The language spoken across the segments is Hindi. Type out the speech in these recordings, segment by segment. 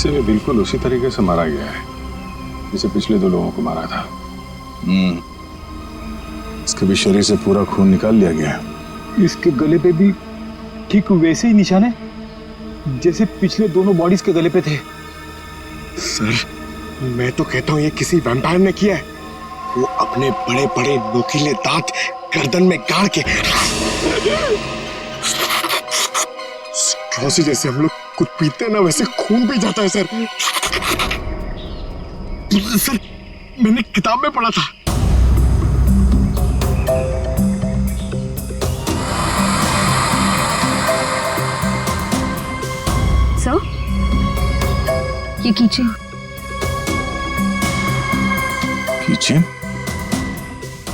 इसे भी बिल्कुल उसी तरीके से मारा गया है जिसे पिछले 2 लोगों को मारा था। इसके भी शरीर से पूरा खून निकाल लिया गया है। इसके गले पे भी ठीक वैसे ही निशान है जैसे पिछले दोनों बॉडीज के गले पे थे। सर, मैं तो कहता हूँ ये किसी वैम्पायर ने किया है। वो अपने बड़े बड़े नोकीले दांत गर्दन में गाड़ के स्ट्रॉ से जैसे हम लोग कुछ पीते हैं ना वैसे खून पी जाता है सर। सर, मैंने किताब में पढ़ा था। सर, ये कीचेन। कीचेन?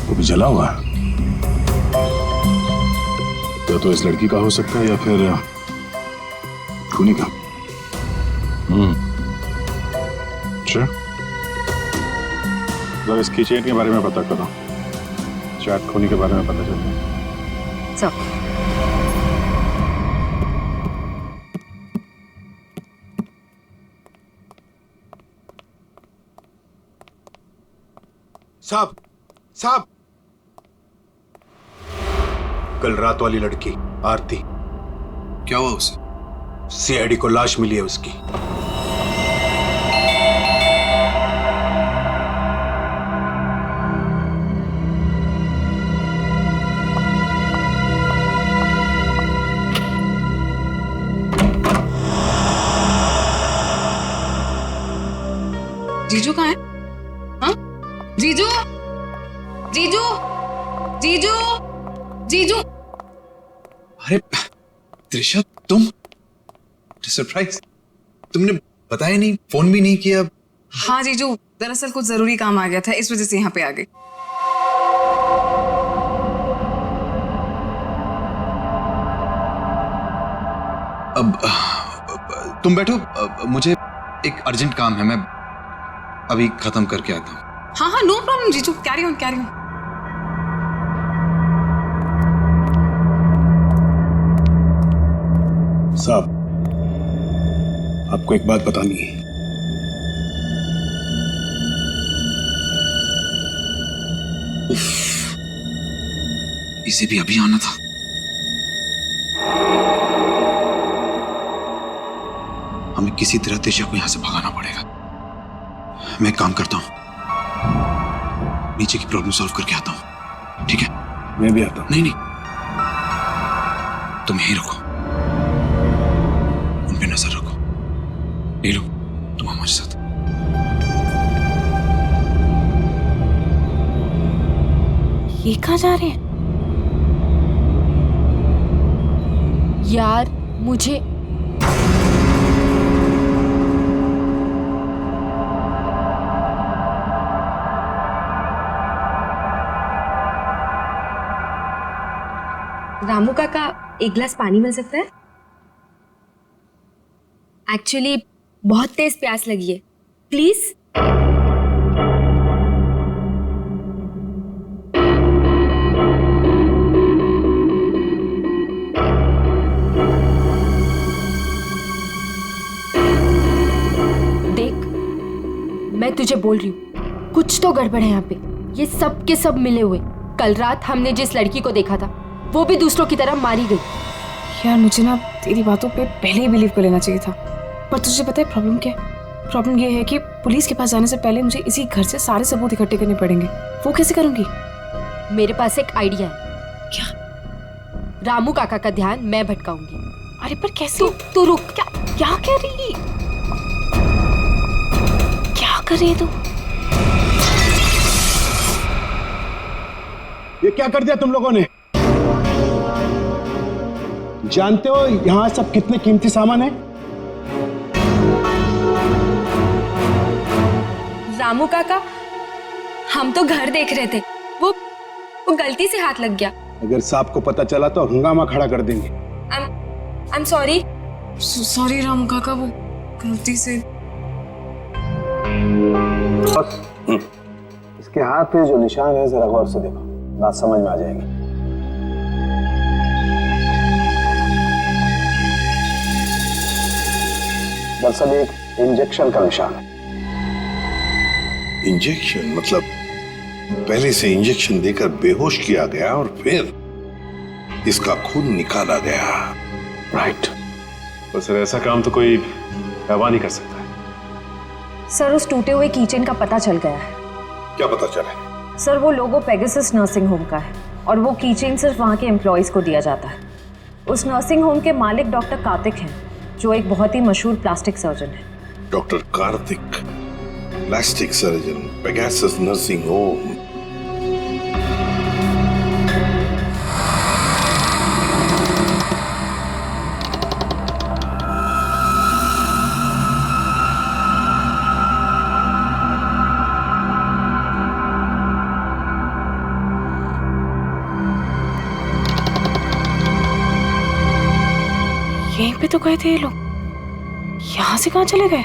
वो भी जला हुआ है। तो इस लड़की का हो सकता है या फिर खूनी का। अच्छा, जरा इस कीचेन के बारे में पता करो, शायद खूनी के बारे में पता चल जाए। सर, साहब, साहब, कल रात वाली लड़की आरती, क्या हुआ उसे? सीआईडी को लाश मिली है उसकी। जीजू कहाँ है? हाँ? जीजू, जीजू, जीजू, जीजू। अरे त्रिशा, तुम? सरप्राइज, तुमने बताया नहीं, फोन भी नहीं किया। हाँ जीजू, दरअसल कुछ जरूरी काम आ गया था, इस वजह से यहाँ पे आ गई। अब तुम बैठो, मुझे एक अर्जेंट काम है, मैं अभी खत्म करके आता हूँ। हाँ हाँ, नो प्रॉब्लम जीजू, कैरी ऑन कैरी ऑन। साहब, आपको एक बात बतानी है। इसे भी अभी आना था। हमें किसी तरह त्रिशा को यहां से भगाना पड़ेगा। मैं काम करता हूं, नीचे की प्रॉब्लम सॉल्व करके आता हूं, ठीक है? मैं भी आता हूं। नहीं नहीं, तुम यहीं रखो, उन पे नजर रखो। ले लो, तुम हमारे साथ। ये कहाँ जा रहे हैं? यार मुझे रामू काका, एक गिलास पानी मिल सकता है? एक्चुअली बहुत तेज प्यास लगी है, प्लीज। देख, मैं तुझे बोल रही हूँ, कुछ तो गड़बड़ है यहाँ पे। ये सब के सब मिले हुए। कल रात हमने जिस लड़की को देखा था वो भी दूसरों की तरह मारी गई। यार मुझे ना तेरी बातों पे पहले ही बिलीव कर लेना चाहिए था, पर तुझे पता है प्रॉब्लम क्या है? प्रॉब्लम ये है कि पुलिस के पास जाने से पहले मुझे इसी घर से सारे सबूत इकट्ठे करने पड़ेंगे। वो कैसे करूंगी? मेरे पास एक आइडिया है। क्या? रामू काका का ध्यान मैं भटकाऊंगी। अरे पर कैसे? तू रुक। क्या क्या कह रही? क्या कर रही है तू? ये क्या कर दिया तुम लोगों ने? जानते हो यहां सब कितने कीमती सामान है? रामू काका, हम तो घर देख रहे थे, वो गलती से हाथ लग गया। अगर साहब को पता चला तो हंगामा खड़ा कर देंगे। I am sorry. Sorry Ramu काका, वो गलती से। बस इसके हाथ पे जो निशान है जरा गौर से देखो, बात समझ में आ जाएगी। दरअसल एक इंजेक्शन का निशान है। इंजेक्शन मतलब पहले से इंजेक्शन देकर बेहोश किया गया और फिर इसका खून निकाला गया। राइट। पर सर ऐसा काम तो कोई दवा नहीं कर सकता है। सर उस टूटे हुए कीचेन का पता चल गया है। क्या पता चला? सर वो लोगो पेगासस नर्सिंग होम का है और वो कीचेन सिर्फ वहाँ के एम्प्लॉयज को दिया जाता है। उस नर्सिंग होम के मालिक डॉक्टर कार्तिक हैं, जो एक बहुत ही मशहूर प्लास्टिक सर्जन है। Doctor Kartik, plastic surgeon, Pegasus nursing home. यहीं पे तो गए थे ये लोग, यहाँ से कहाँ चले गए?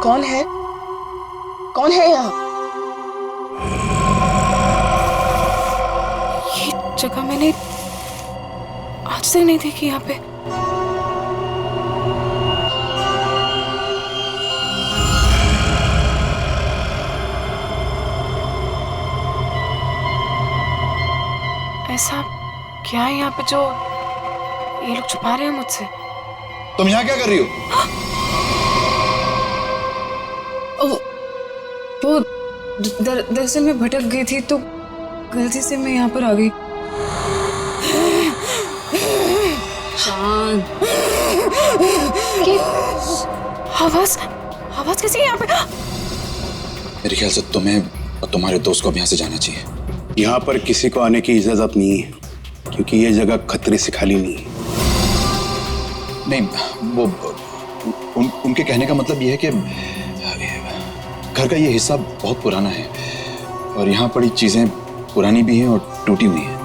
कौन है? कौन है यहाँ? ये जगह मैंने आज तक नहीं देखी यहाँ पे। ऐसा क्या है यहाँ पे जो ये लोग छुपा रहे हैं मुझसे? तुम यहाँ क्या कर रही हो? वो दरअसल मैं भटक गई थी तो गलती से मैं यहाँ पर आ गई। शांत। आवाज कैसी है यहाँ पे? मेरे ख्याल से तुम्हें और तुम्हारे दोस्त को अब यहाँ से जाना चाहिए। यहाँ पर किसी को आने की इजाजत नहीं है, क्योंकि ये जगह खतरे से खाली नहीं है। नहीं, वो उनके कहने का मतलब ये है कि घर का ये हिस्सा बहुत पुराना है और यहाँ पड़ी चीजें पुरानी भी हैं और टूटी हुई हैं।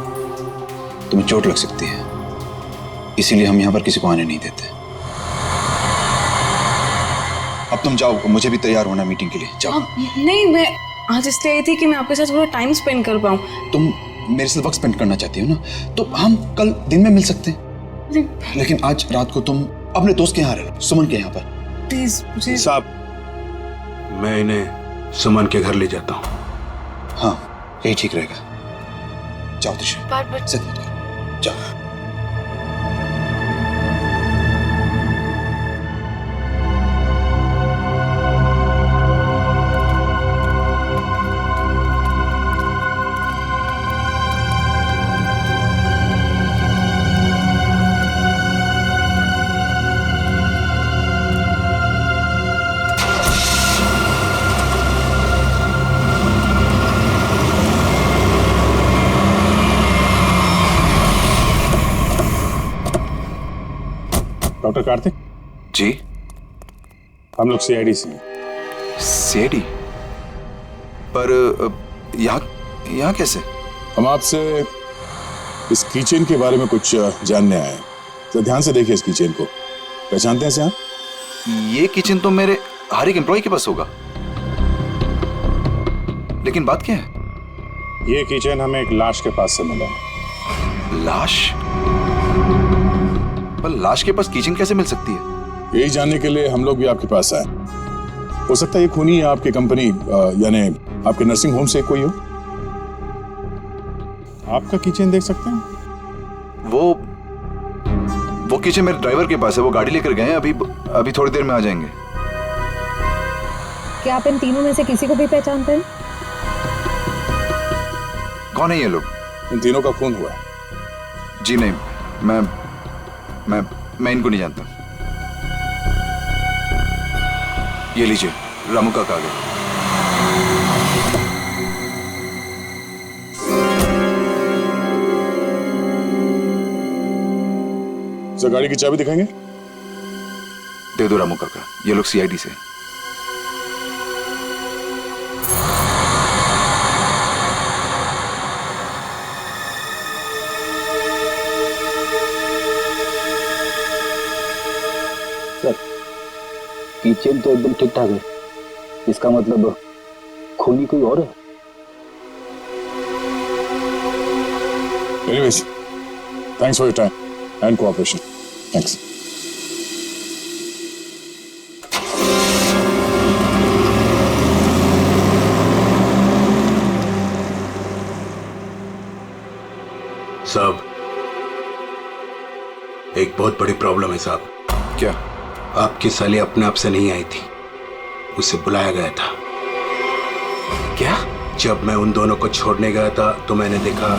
तुम्हें चोट लग सकती है, इसीलिए हम यहाँ पर किसी को आने नहीं देते। अब तुम जाओ, मुझे भी तैयार होना मीटिंग के लिए। जाओ। नहीं, मैं आज इसलिए आई थी कि मैं आपके साथ थोड़ा टाइम स्पेंड कर पाऊँ। तुम मेरे साथ वक्त स्पेंड करना चाहती हो ना, तो हम कल दिन में मिल सकते हैं। लेकिन आज रात को तुम अपने दोस्त के यहाँ रह लो, सुमन के यहाँ पर। प्लीज मुझे। साहब, मैं इन्हें सुमन के घर ले जाता हूँ। हाँ, यही ठीक रहेगा। जाओ त्रिशा, बार-बार जिद मत करो, जाओ। डॉक्टर कार्तिक जी। हम लोग सीआईडी से हैं। सीआईडी? पर यहाँ कैसे? हम आपसे इस कीचेन के बारे में कुछ जानने आए हैं। तो ध्यान से देखिए इस कीचेन को। पहचानते हैं इसे आप? ये किचन तो मेरे हर एक एम्प्लॉय के पास होगा, लेकिन बात क्या है? ये कीचेन हमें एक लाश के पास से मिला है। लाश? पर लाश के पास किचन कैसे मिल सकती है? यही जानने के लिए हम लोग भी आपके पास आए। हो सकता है ये खूनी आपकी कंपनी यानी आपके नर्सिंग होम से कोई हो। आपका किचन देख सकते हैं? वो किचन मेरे ड्राइवर के पास है, वो गाड़ी लेकर गए हैं, अभी थोड़ी देर में आ जाएंगे। क्या आप इन तीनों में से किसी को भी पहचानते हैं? कौन है ये लोग? इन तीनों का खून हुआ है। जी नहीं, मैं इनको नहीं जानता। ये लीजिए, रामू का कागज। सर गाड़ी की चाबी दिखाएंगे? दे दो रामू काका, ये लोग सीआईडी से। किचन तो एकदम ठीक ठाक है, इसका मतलब खूनी कोई और है। Anyways, thanks for your time and cooperation. Thanks. साहब, एक बहुत बड़ी प्रॉब्लम है साहब। क्या? आपकी साली अपने आप से नहीं आई थी, उसे बुलाया गया था। क्या? जब मैं उन दोनों को छोड़ने गया था तो मैंने देखा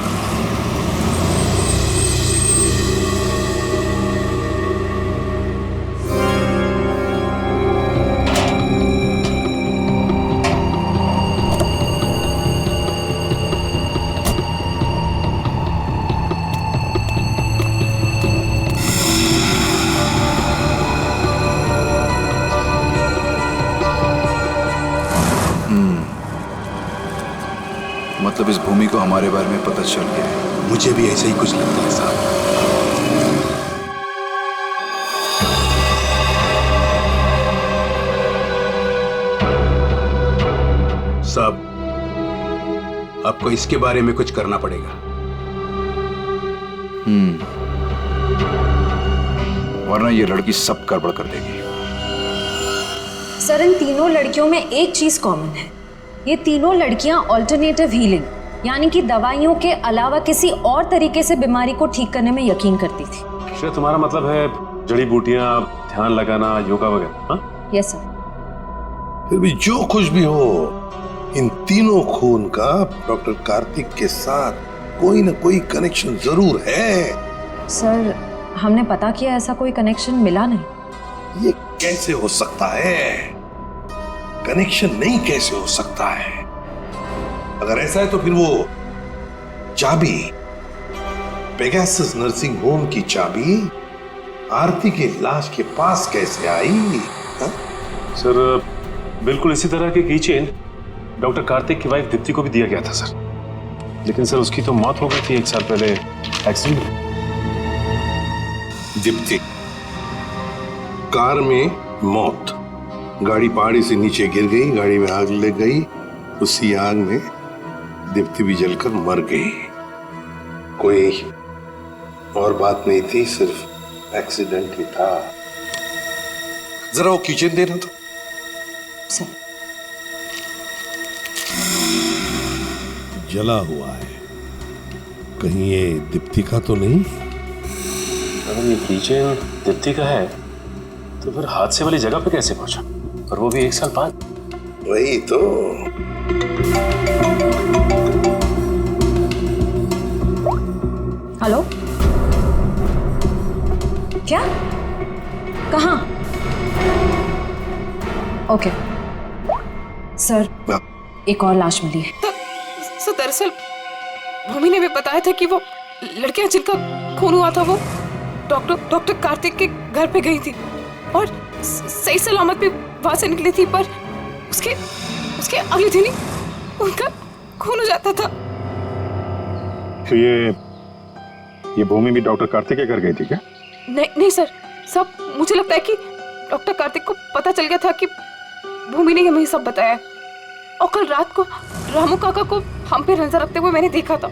मतलब इस भूमि को हमारे बारे में पता चल गया है। मुझे भी ऐसा ही कुछ लगता है साहब। साहब, आपको इसके बारे में कुछ करना पड़ेगा। वरना ये लड़की सब गड़बड़ कर देगी। सर, इन तीनों लड़कियों में एक चीज कॉमन है। ये तीनों लड़कियां ऑल्टरनेटिव हीलिंग यानी कि दवाइयों के अलावा किसी और तरीके से बीमारी को ठीक करने में यकीन करती थी। श्रेया, तुम्हारा मतलब है जड़ी बूटियां, ध्यान लगाना, योगा वगैरह? हाँ, यस सर। फिर भी जो कुछ भी हो, इन तीनों खून का डॉक्टर कार्तिक के साथ कोई ना कोई कनेक्शन जरूर है। सर, हमने पता किया, ऐसा कोई कनेक्शन मिला नहीं। ये कैसे हो सकता है? कनेक्शन नहीं कैसे हो सकता है? अगर ऐसा है तो फिर वो चाबी, पेगासस नर्सिंग होम की चाबी आरती के लाश के पास कैसे आई? हा? सर बिल्कुल इसी तरह के कीचेन डॉक्टर कार्तिक की वाइफ दीप्ति को भी दिया गया था सर, लेकिन सर उसकी तो मौत हो गई थी 1 साल पहले एक्सीडेंट में। दीप्ति, कार में मौत, गाड़ी पहाड़ी से नीचे गिर गई, गाड़ी में आग लग गई, उसी आग में दीप्ति भी जलकर मर गई। कोई और बात नहीं थी, सिर्फ एक्सीडेंट ही था। जरा वो किचन देना तो। सर, जला हुआ है, कहीं ये दीप्ति का तो नहीं? अगर ये किचन दीप्ति का है तो फिर हादसे वाली जगह पे कैसे पहुंचा, और वो भी 1 साल बाद? वही तो। हेलो, क्या? कहाँ? ओके सर, एक और लाश मिली है। सर दरअसल भूमि ने भी बताया था कि वो लड़कियां जिनका खून हुआ था वो डॉक्टर कार्तिक के घर पे गई थी और सही सलामत भी वहां से निकली थी, पर उसके अगले दिन ही उनका खून हो जाता था। तो ये भूमि भी डॉक्टर कार्तिक के घर गई थी क्या? नहीं सर, सब मुझे लगता है कि डॉक्टर कार्तिक को पता चल गया था कि भूमि ने हमें सब बताया, और कल रात को रामू काका को हम पे नजर रखते हुए मैंने देखा था।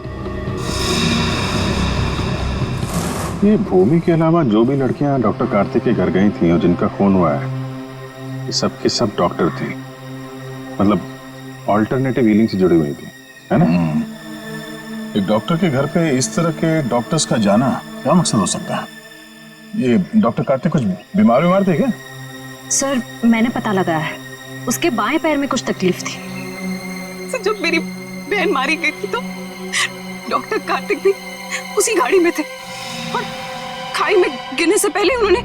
ये भूमि के अलावा जो भी लड़कियां डॉक्टर कार्तिक के घर गई थी और जिनका खून हुआ है, ये सब के सब डॉक्टर थे, मतलब ऑल्टरनेटिव हीलिंग से जुड़ी हुई थी, है ना? एक डॉक्टर के घर पे इस तरह के डॉक्टर्स का जाना क्या मकसद हो सकता है? ये डॉक्टर कार्तिक कुछ बीमार थे क्या? सर मैंने पता लगाया है, उसके बाएं पैर में कुछ तकलीफ थी। सर जब मेरी बहन मारी गई थी तो डॉक्टर कार्तिक भी उसी गाड़ी में थे और खाई में गिरने से पहले उन्होंने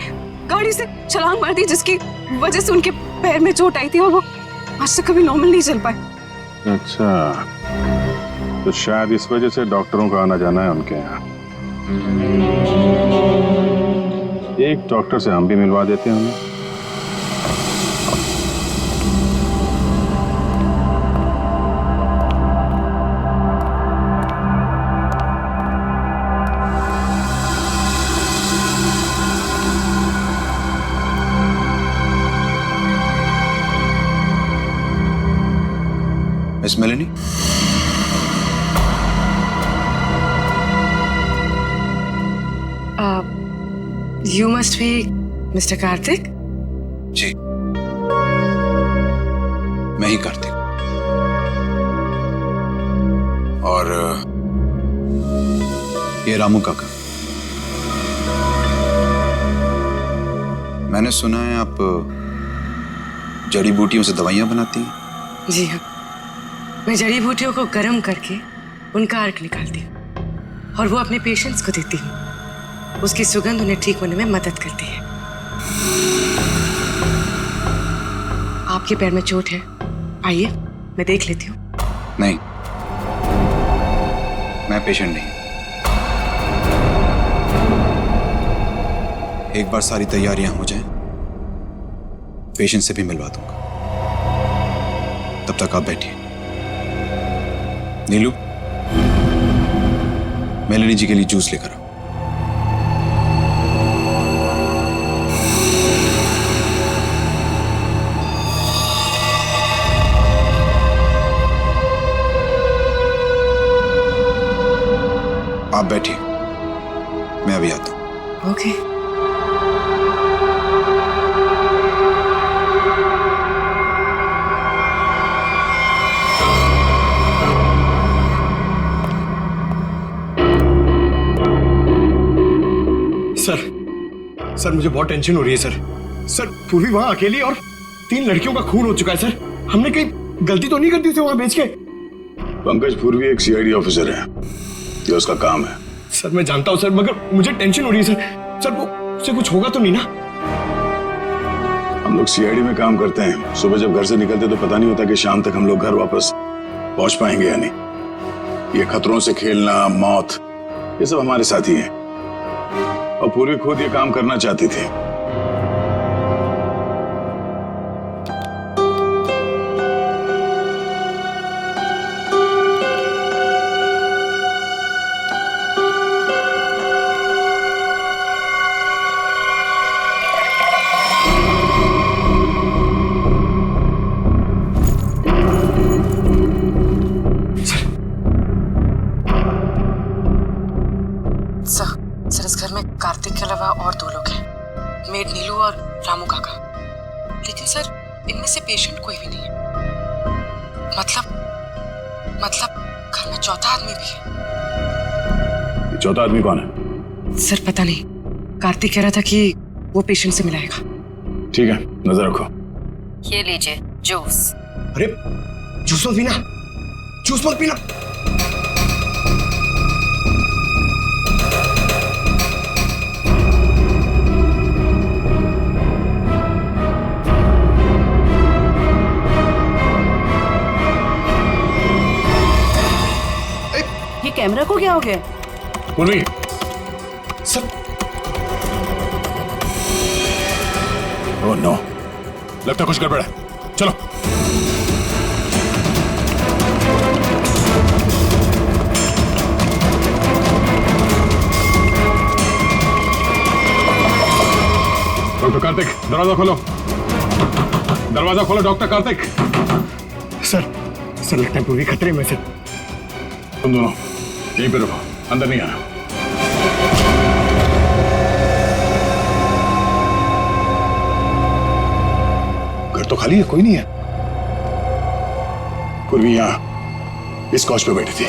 गाड़ी से छलांग मार दी, जिसकी वजह से उनके पैर में चोट आई थी और वो आज तक कभी नॉर्मल नहीं चल पाए। अच्छा, तो शायद इस वजह से डॉक्टरों का आना जाना है उनके यहाँ। एक डॉक्टर से हम भी मिलवा देते हैं उन्हें। Miss Melanie, You must be Mr. Kartik? जी, मैं ही कार्तिक। और ये रामू काका। मैंने सुना है आप जड़ी बूटियों से दवाइयां बनाती हैं। जी हाँ, मैं जड़ी बूटियों को गर्म करके उनका अर्क निकालती हूँ और वो अपने पेशेंट्स को देती हूँ। उसकी सुगंध उन्हें ठीक होने में मदद करती है। आपके पैर में चोट है, आइए मैं देख लेती हूँ। नहीं, मैं पेशेंट नहीं। एक बार सारी तैयारियां हो जाएं, पेशेंट से भी मिलवा दूंगा। तब तक आप बैठिए। नीलू, मेलेनी जी के लिए जूस लेकर आओ। आप बैठिए, मैं अभी आता हूं। ओके। सर मुझे बहुत टेंशन हो रही है सर। पूर्वी वहां अकेली और 3 लड़कियों का खून हो चुका है सर। हमने कहीं गलती तो नहीं कर दी उसे वहां भेज के? पंकज पूर्वी एक सीआईडी ऑफिसर है, ये उसका काम है। सर मैं जानता हूं सर, मगर मुझे टेंशन हो रही है सर। वो उससे कुछ होगा तो नहीं ना? हम लोग सीआईडी में काम करते हैं। सुबह जब घर से निकलते तो पता नहीं होता कि शाम तक हम लोग घर वापस पहुंच पाएंगे या नहीं। ये खतरों से खेलना, मौत, ये सब हमारे साथी हैं। और पूर्वी खुद ये काम करना चाहती थी। सर इस घर में कार्तिक के अलावा और 2 लोग हैं, मेड नीलू और रामू काका। लेकिन सर इनमें से पेशेंट कोई भी नहीं है। मतलब घर में चौथा आदमी भी है। ये चौथा आदमी कौन है? सर पता नहीं, कार्तिक कह रहा था कि वो पेशेंट से मिलाएगा। ठीक है, नजर रखो। ये लीजिए जूस। अरे जूस मत पीना, जूस मत पीना। ये कैमरा को क्या हो गया? पूर्वी सर ओह नो, लगता कुछ गड़बड़ है। चलो। डॉक्टर कार्तिक, दरवाजा खोलो। दरवाजा खोलो डॉक्टर कार्तिक। सर लगता है पूरी खतरे में। सर तुम दोनों यहीं पे रुको, अंदर नहीं आना। घर तो खाली है, कोई नहीं है। पूर्वी यहां इस कॉच पे बैठी थी।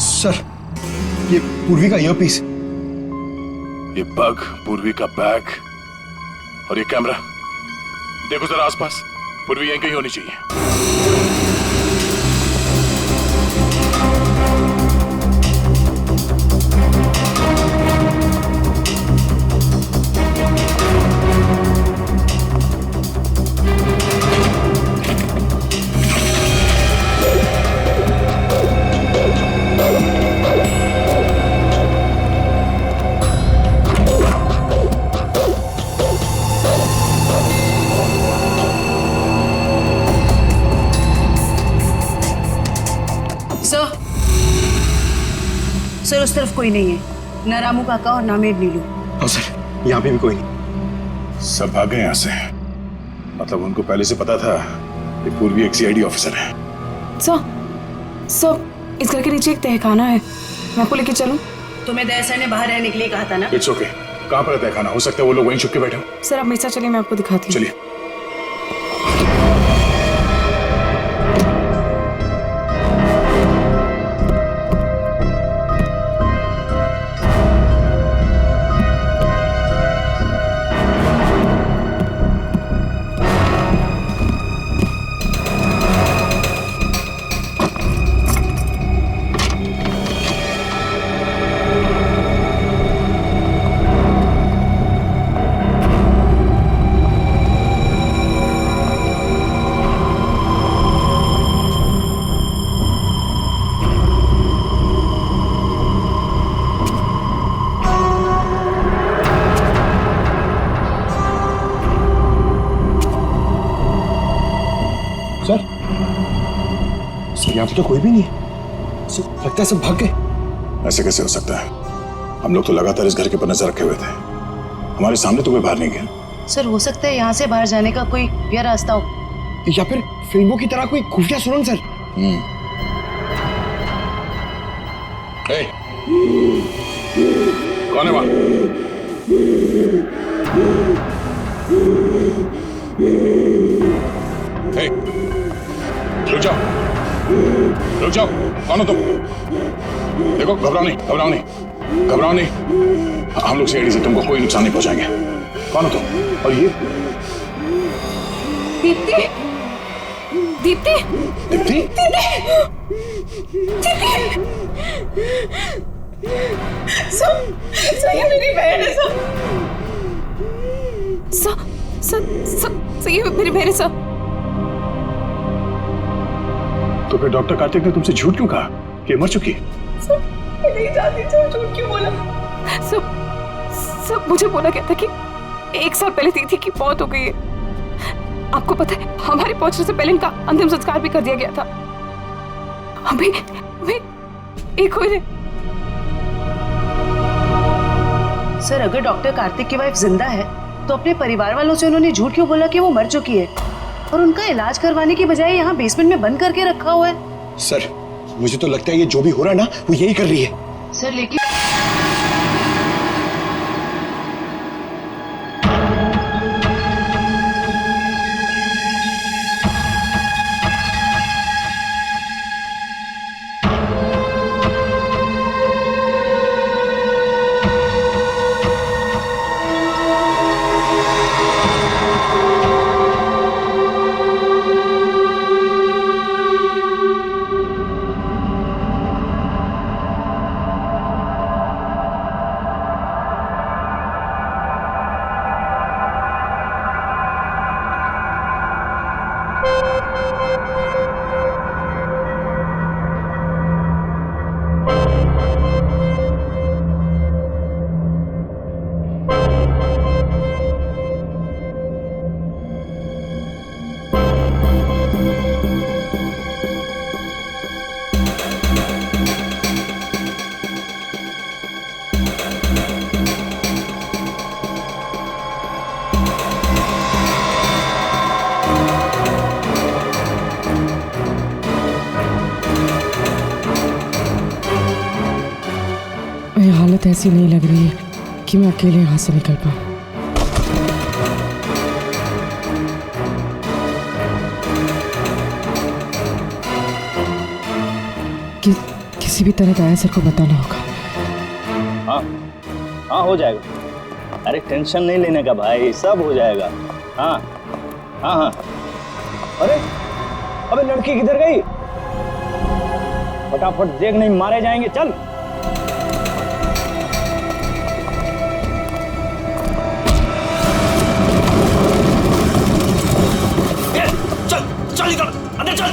सर, ये पूर्वी का ईयरपीस। ये पग, पूर्वी का बैग और ये कैमरा। देखो जरा आसपास, पूर्वी यहीं कहीं होनी चाहिए। सर उस तरफ कोई नहीं है, ना रामू काका और ना मेड नीलू। हाँ सर, यहाँ पे भी कोई नहीं। सब भाग गए यहाँ से। मतलब उनको पहले से पता था कि पूर्वी एक सीआईडी ऑफिसर है। सर इस घर के नीचे एक तहखाना है, मैं आपको लेके चलूं? तुम्हें दया सर ने बाहर रहने के लिए कहा था ना। It's okay. कहाँ पर है तहखाना? हो सकता है वो लोग वहीं छुप के बैठे हो। सर आप मेरे साथ चलिए, मैं आपको दिखाती हूँ। चलिए। सर यहाँ पे तो कोई भी नहीं है। सर लगता है सब भाग गए। ऐसे कैसे हो सकता है? हम लोग तो लगातार इस घर के ऊपर नजर रखे हुए थे। हमारे सामने तो कोई बाहर नहीं गया। सर हो सकता है यहाँ से बाहर जाने का कोई या रास्ता हो, या फिर फिल्मों की तरह कोई खुफिया सुरंग। Sir hey! कौन है वहां? hey! रुक जाओ, रुक जाओ। कौन हो तुम? देखो, घबराओ नहीं, घबराओ नहीं, घबराओ नहीं। हम लोग सीआईडी से तुमको कोई नुकसान नहीं पहुंचाएंगे। कौन हो तुम? और ये दीप्ति, दीप्ति, दीप्ति, सर ये मेरी बहन है। सर ये मेरी बहन है। सर तो फिर डॉक्टर कार्तिक ने तुमसे झूठ क्यों कहा कि मर चुकी? मैं नहीं जानती थी, झूठ क्यों बोला? सब मुझे बोला गया था कि 1 साल पहले दीदी की मौत हो गई है। आपको पता है, हमारे पहुंचने से पहले इनका अंतिम संस्कार भी कर दिया गया था। अभी एक हुए। सर अगर डॉक्टर कार्तिक की वाइफ जिंदा है तो अपने परिवार वालों से उन्होंने झूठ क्यों बोला कि वो मर चुकी है, और उनका इलाज करवाने की बजाय यहाँ बेसमेंट में बंद करके रखा हुआ है? सर मुझे तो लगता है ये जो भी हो रहा है ना, वो यही कर रही है। सर लेकिन हालत ऐसी नहीं लग रही है कि मैं अकेले यहाँ से निकल पाऊँ। किसी भी तरह दया सर को बताना होगा। हाँ हाँ हो जाएगा, अरे टेंशन नहीं लेने का भाई, सब हो जाएगा। हाँ हाँ हाँ। अरे अबे लड़की किधर गई? फटाफट देख, नहीं मारे जाएंगे। चल चल चल निकल, अंदर चल।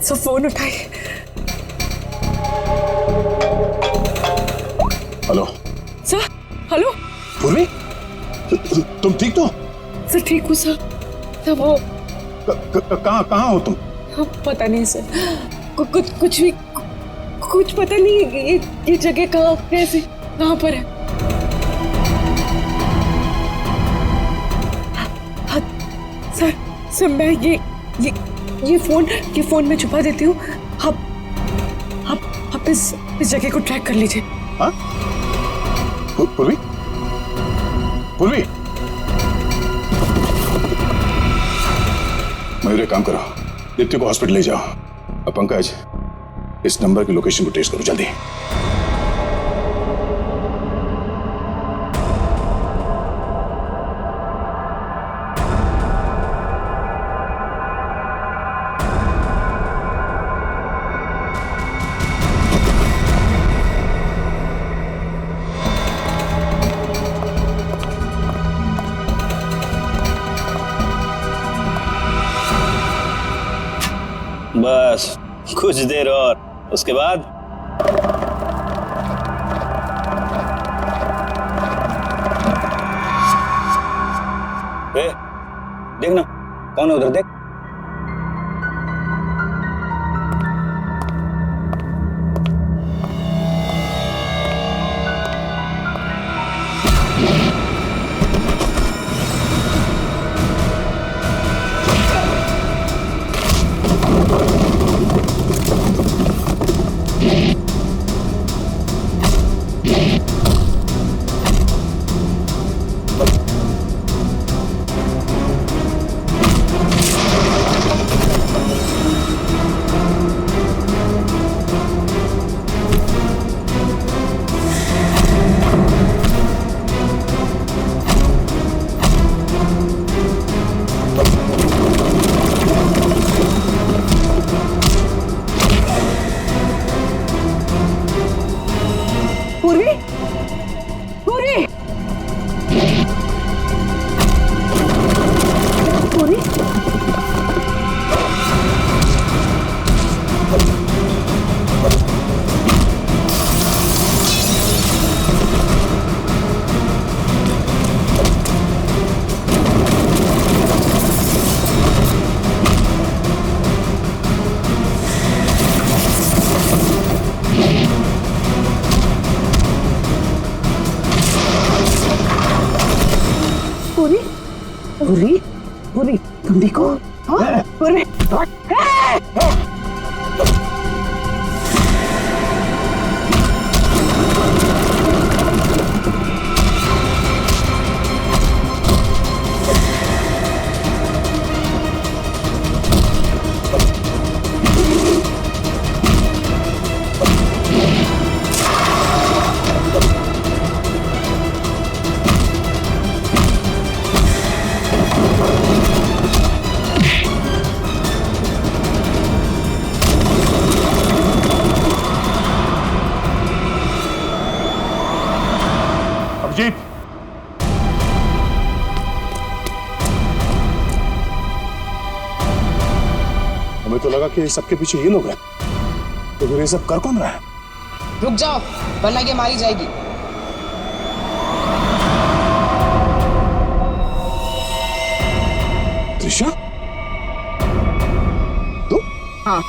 सो फोन उठाई। Hello sir. हेलो पूर्वी, तुम ठीक तो? सर ठीक हूँ सर। तब वो कहाँ हो तुम? हाँ, पता नहीं सर, कुछ पता नहीं ये जगह कहाँ कैसे कहाँ पर है। हाँ, सर मैं ये फोन में छुपा देती हूँ। आप इस जगह को ट्रैक कर लीजिए। हाँ? पूर्वी, मयूर एक काम करो, दीप्ति को हॉस्पिटल ले जाओ। अब पंकज, इस नंबर की लोकेशन को ट्रेस करो जल्दी। बस कुछ देर और, उसके बाद देखना कौन है उधर, देख। पूरी तुम देखो। हाँ? पूरी अभिजीत, हमें तो लगा कि सबके पीछे ये लोग हैं, तो फिर ये सब कर कौन रहा है? रुक जाओ वरना ये मारी जाएगी। हाँ,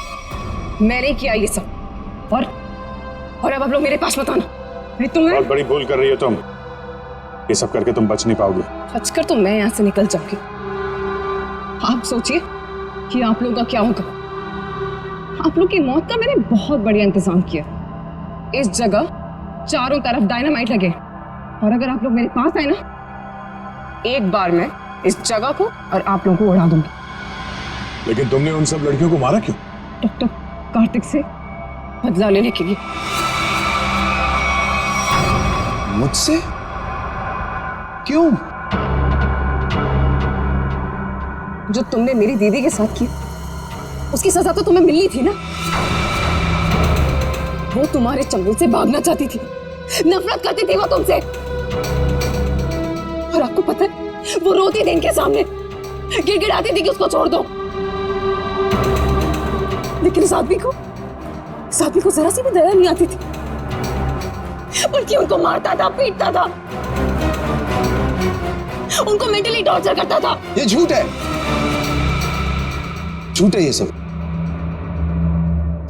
मैंने किया ये सब। और अब आप लोग मेरे पास मत आना, नहीं तुम्हें। बहुत बड़ी भूल कर रही हो तुम। ये सब करके तुम बच नहीं पाओगे। बचकर तो मैं यहाँ से निकल जाऊंगी। आप सोचिए कि आप लोगों का क्या होगा। आप लोग की मौत का मैंने बहुत बढ़िया इंतजाम किया। इस जगह चारों तरफ डायनामाइट लगे, और अगर आप लोग मेरे पास आए ना, एक बार मैं इस जगह को और आप लोगों को उड़ा दूंगी। लेकिन तुमने उन सब लड़कियों को मारा क्यों? डॉक्टर कार्तिक से बदला लेने के लिए। मुझसे? क्यों? जो तुमने मेरी दीदी के साथ की, उसकी सजा तो तुम्हें मिलनी थी ना। वो तुम्हारे चंगुल से भागना चाहती थी, नफरत करती थी वो तुमसे। और आपको पता है, वो रोती थी इनके सामने, गिड़गिड़ाती थी कि उसको छोड़ दो। लेकिन इस आदमी को जरा सी भी दया नहीं आती थी, बल्कि उनको मारता था, पीटता था, उनको मेंटली टॉर्चर करता था। ये झूठ है, झूठ है ये सब।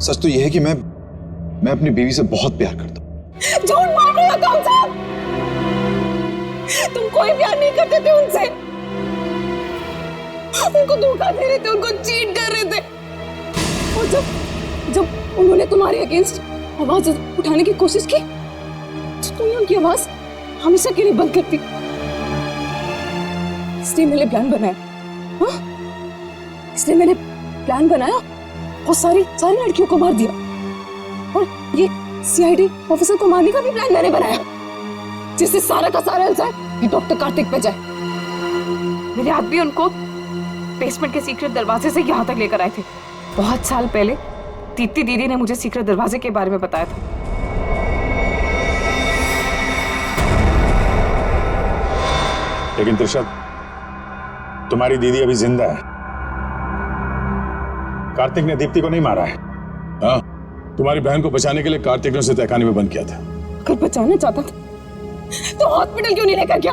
सच तो ये है कि मैं अपनी बीवी से बहुत प्यार करता हूं। झूठ मार रहे हो तुम सब। तुम कोई प्यार नहीं करते थे उनसे, उनको धोखा दे रहे थे, उनको चीट कर रहे थे। और जब उन्होंने तुम्हारे अगेंस्ट आवाज उठाने की कोशिश की, तो तुमने उनकी आवाज हमेशा के लिए बंद कर दी। इसलिए मैंने प्लान बनाया। हाँ, इसलिए मैंने प्लान बनाया और सारी लड़कियों को मार दिया। और ये सीआईडी ऑफिसर को मारने का भी प्लान मैंने बनाया, जिससे सारा का सारा इल्जाम ये डॉक्टर कार्तिक पे जाए। मेरे आदमी उनको बेसमेंट के सीक्रेट दरवाजे से यहाँ तक लेकर आए थे। बहुत साल पहले दीप्ति दीदी ने मुझे सीक्रेट दरवाजे के बारे में बताया था। लेकिन त्रिशा, तुम्हारी दीदी अभी जिंदा है। कार्तिक ने दीप्ति को नहीं मारा है। हाँ, तुम्हारी बहन को बचाने के लिए कार्तिक ने उसे तहखाने में बंद किया था। अगर बचाना चाहता था तो हॉस्पिटल क्यों नहीं लेकर गया?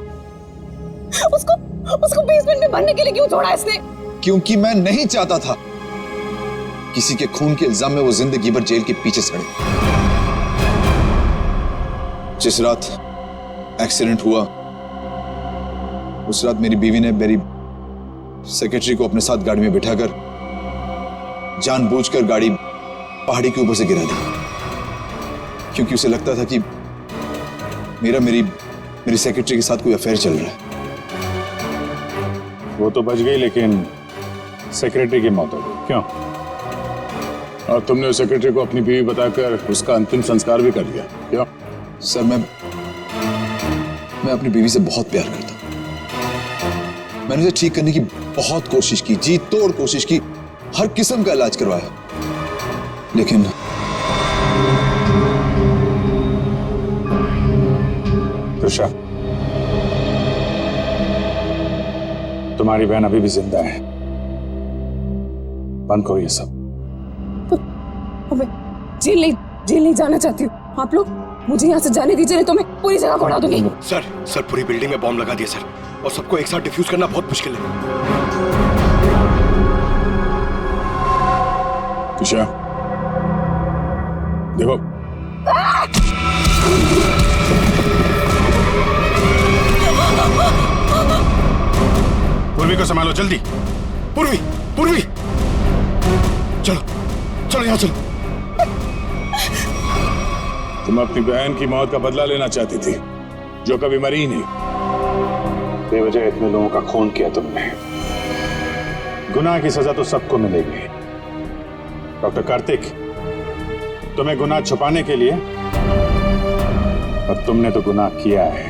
उसको बेसमेंट में बनने के लिए क्यों छोड़ा इसने? क्योंकि मैं नहीं चाहता था किसी के खून के इल्जाम में वो जिंदगी भर जेल के पीछे सड़े। जिस रात एक्सीडेंट हुआ, उस रात मेरी बीवी ने मेरी सेक्रेटरी को अपने साथ गाड़ी में बिठाकर जानबूझकर गाड़ी पहाड़ी के ऊपर से गिरा दी, क्योंकि उसे लगता था कि मेरी सेक्रेटरी के साथ कोई अफेयर चल रहा है। वो तो बच गई, लेकिन सेक्रेटरी की मौत हो गई। क्यों? और तुमने उस सेक्रेटरी को अपनी बीवी बताकर उसका अंतिम संस्कार भी कर दिया। क्यों? सर, मैं अपनी बीवी से बहुत प्यार करता हूं। मैंने उसे ठीक करने की बहुत कोशिश की, जी तोड़ कोशिश की, हर किस्म का इलाज करवाया, लेकिन त्रिशा, तुम्हारी बहन अभी भी जिंदा है। बंद करो ये सब। मैं जेल नहीं जाना चाहती हूँ। आप लोग मुझे यहाँ से जाने दीजिए, नहीं तो मैं पूरी जगह को उड़ा दूंगी। सर, पूरी बिल्डिंग में बॉम्ब लगा दिया सर, और सबको एक साथ डिफ्यूज करना बहुत मुश्किल है। त्रिशा, देखो, पूर्वी को संभालो जल्दी। पूर्वी, चलो यहाँ चलो। तुम अपनी बहन की मौत का बदला लेना चाहती थी, जो कभी मरी ही नहीं। बेवजह इतने लोगों का खून किया तुमने। गुनाह की सजा तो सबको मिलेगी। डॉक्टर कार्तिक, तुम्हें गुनाह छुपाने के लिए, और तुमने तो गुनाह किया है।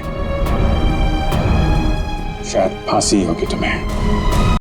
शायद फांसी होगी तुम्हें।